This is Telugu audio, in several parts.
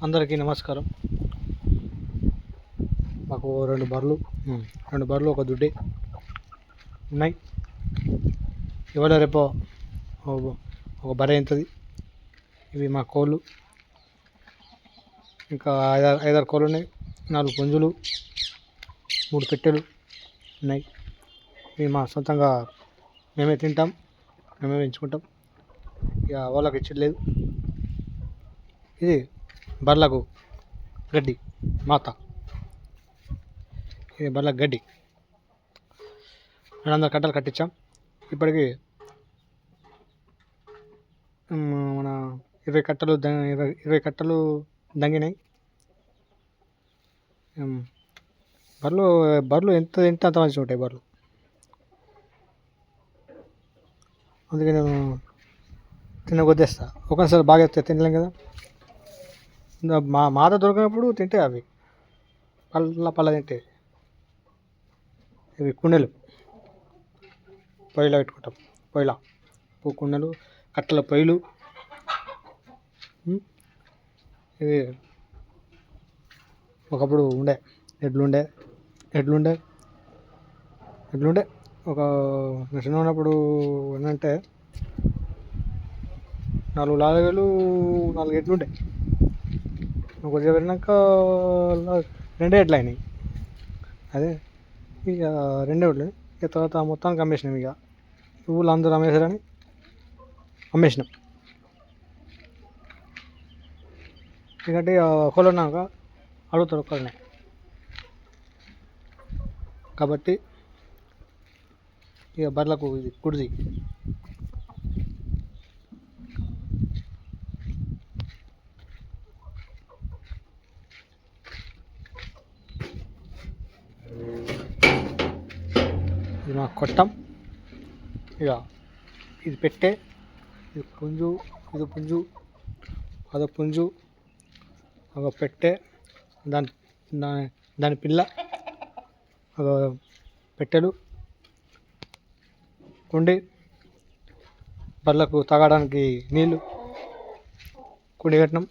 అందరికీ నమస్కారం. మాకు రెండు బర్రెలు ఒక దుడ్డే ఉన్నాయి. ఇవాళ రేపో ఒక బర్రె అవుతుంది. ఇవి మా కోళ్ళు. ఇంకా ఐదారు కోళ్ళు ఉన్నాయి. 4 పుంజులు, 3 పెట్టెలు ఉన్నాయి. ఇవి మా సొంతంగా మేమే తింటాం, మేమే పెంచుకుంటాం. ఇక వాళ్ళకి ఇచ్చలేదు. ఇది బర్లకు గడ్డి మాత. ఇది బర్లకు గడ్డి 200 కట్టలు కట్టించాం. ఇప్పటికి మన 20 కట్టలు 20 కట్టలు దంగినాయి. బర్రెలు ఎంత తింటే అంత మంచిగా ఉంటాయి బర్రెలు. అందుకే నేను తినగొద్దేస్తా. ఒకసారి బాగా తినలేం కదా. మాత దొరికినప్పుడు తింటే అవి పళ్ళ తింటే. ఇవి కుండెలు పొయ్యిలో పెట్టుకుంటాం. కుండెలు, కట్టెల పొయ్యిలు. ఇవి ఒకప్పుడు ఎడ్లుండే ఒక చిన్న ఉన్నప్పుడు ఏంటంటే 4 లారీలు 4 ఎడ్లుండే. కొద్దిగా వెళ్ళినాక 2 ఎడ్లు అయినాయి. అదే ఇక 2 ఎడ్లు. ఇక తర్వాత మొత్తానికి అమ్మేసినాం. ఇక ఊళ్ళో అందరూ అమ్మేసారని అమ్మేసినాం. ఎందుకంటే ఒకళ్ళు ఉన్నాక అడుగుతారు ఒక్కళ్ళనే. కాబట్టి ఇక బర్రెలకు ఇది కుడిది. ఇది మా కొట్టం. ఇక ఇది పెట్టే, ఇది పుంజు, అదో పుంజు, ఒక పెట్టే, దాని పిల్ల, ఒక పెట్టెలు, కుండి, బర్రెలకు తాగడానికి నీళ్ళు, కుండి కట్టినాం.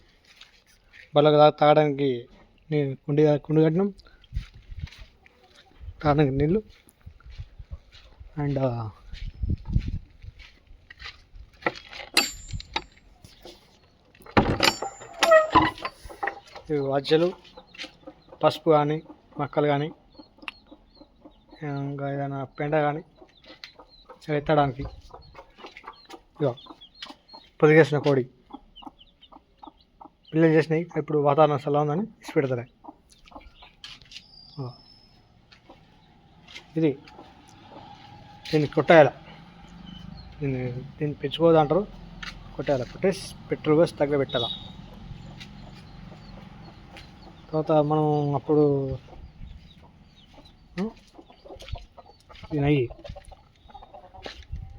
బర్రెలకు తాగడానికి కుండి కట్టినాం, తాగడానికి నీళ్ళు. అండ్ ఇవి వాద్యాలు, పసుపు కానీ, మక్కలు కానీ, ఇంకా ఏదైనా పెండ కానీ ఎత్తడానికి. ఇక పొదిగేసిన కోడి పిల్లలు చేసినాయి. ఇప్పుడు వాతావరణం చల్లగా ఉందని ఇసి పెడతారు. ఇది దీన్ని కొట్టేయాలి. దీన్ని పెంచుకోదు అంటారు. కొట్టేయాలి. కొట్టేసి పెట్రోల్ వేసి తగ్గ పెట్టాలి. తర్వాత మనం అప్పుడు దీని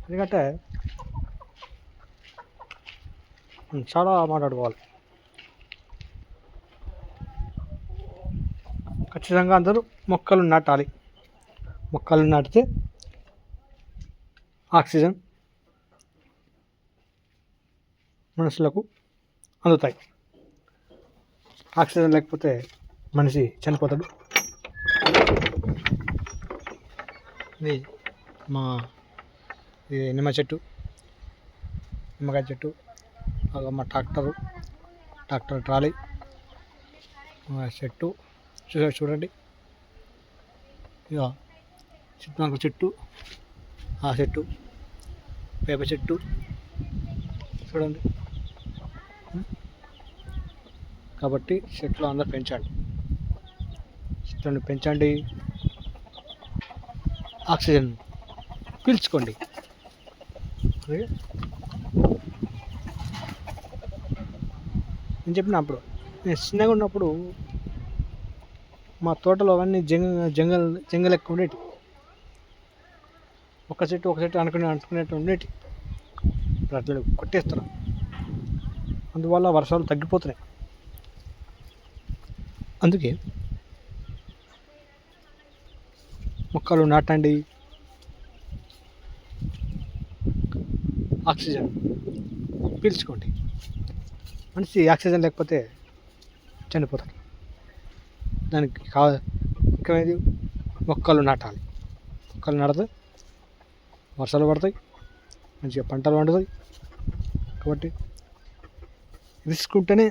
ఎందుకంటే చాలా మాట్లాడుకోవాలి. ఖచ్చితంగా అందరూ మొక్కలు నాటాలి. మొక్కలు నాటితే ఆక్సిజన్ మనుషులకు అందుతాయి. ఆక్సిజన్ లేకపోతే మనిషి చనిపోతాడు. ఇది నిమ్మకాయ చెట్టు, మా ట్రాక్టర్ ట్రాలీ చెట్టు చూడండి. ఇక చిత్నాకు చెట్టు, ఆ చెట్టు, వేప చెట్టు చూడండి. కాబట్టి చెట్లు అందరూ పెంచండి. ఆక్సిజన్ పీల్చుకోండి. నేను చెప్పినప్పుడు నేను చిన్నగా ఉన్నప్పుడు మా తోటలో అవన్నీ జంగల్ ఎక్కువ ఉండేటి. ఒక చెట్టు అనుకునేట్టు ఉండేటి. ఇప్పుడు అట్లా కొట్టేస్తున్నాం. అందువల్ల వర్షాలు తగ్గిపోతున్నాయి. అందుకే మొక్కలు నాటండి. ఆక్సిజన్ పీల్చుకోండి. మనిషి ఆక్సిజన్ లేకపోతే చనిపోతారు. దానికి ముఖ్యమైనది మొక్కలు నాటాలి. మొక్కలు నాటితే వర్షాలు పడతాయి, మంచిగా పంటలు పండుతాయి. కాబట్టి రిస్క్ ఉంటేనే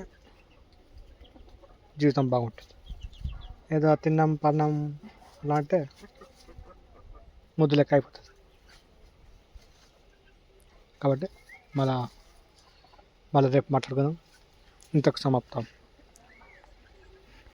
జీవితం బాగుంటుంది. ఏదో తిన్నాం పన్నాం అలా అంటే ముద్దు లెక్క అయిపోతుంది. కాబట్టి మళ్ళీ రేపు మాట్లాడుకుందాం. ఇంతకు సమాప్తం.